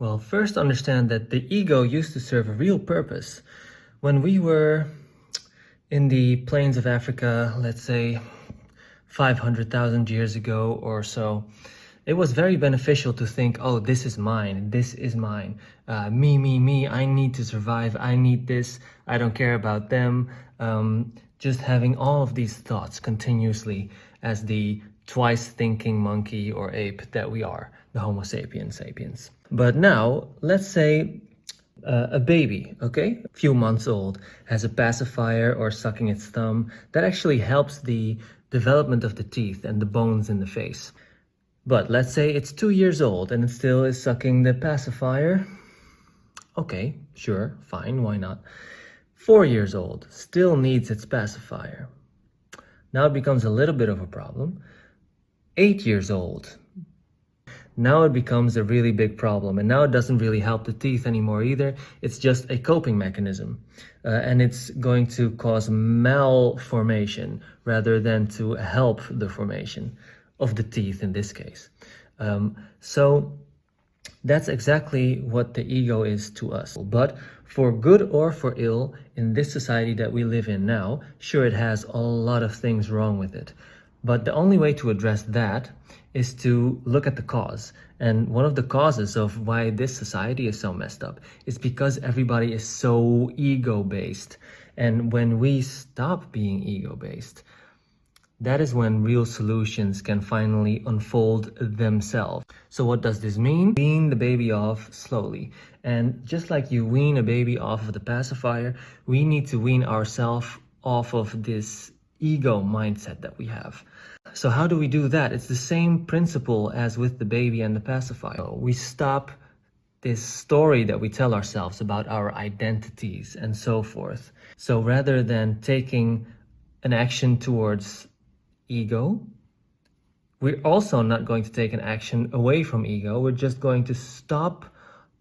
Well, first understand that the ego used to serve a real purpose. When we were in the plains of Africa, let's say 500,000 years ago or so, it was very beneficial to think, oh, this is mine, me, I need to survive, I need this, I don't care about them. Just having all of these thoughts continuously as the twice thinking monkey or ape that we are, the Homo sapiens. But now, let's say a baby, okay, a few months old, has a pacifier or sucking its thumb that actually helps the development of the teeth and the bones in the face. But let's say it's 2 years old and it still is sucking the pacifier. Okay, sure, fine, why not? 4 years old, still needs its pacifier. Now it becomes a little bit of a problem. 8 years old, now it becomes a really big problem, and now it doesn't really help the teeth anymore either. It's just a coping mechanism, and it's going to cause malformation rather than to help the formation of the teeth in this case. So that's exactly what the ego is to us. But for good or for ill, in this society that we live in now, sure, it has a lot of things wrong with it. But the only way to address that is to look at the cause. And one of the causes of why this society is so messed up is because everybody is so ego-based. And when we stop being ego-based, that is when real solutions can finally unfold themselves. So what does this mean? Wean the baby off slowly. And just like you wean a baby off of the pacifier, we need to wean ourselves off of this ego mindset that we have. So how do we do that? It's the same principle as with the baby and the pacifier. We stop this story that we tell ourselves about our identities and so forth. So rather than taking an action towards ego, we're also not going to take an action away from ego. We're just going to stop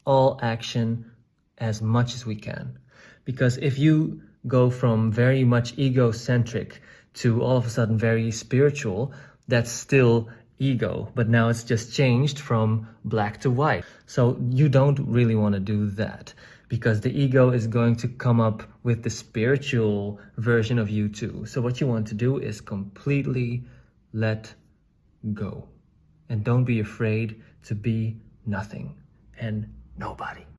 all action as much as we can. Because if you go from very much egocentric to all of a sudden very spiritual, that's still ego, but now it's just changed from black to white. So you don't really want to do that, because the ego is going to come up with the spiritual version of you too. So what you want to do is completely let go. And don't be afraid to be nothing and nobody.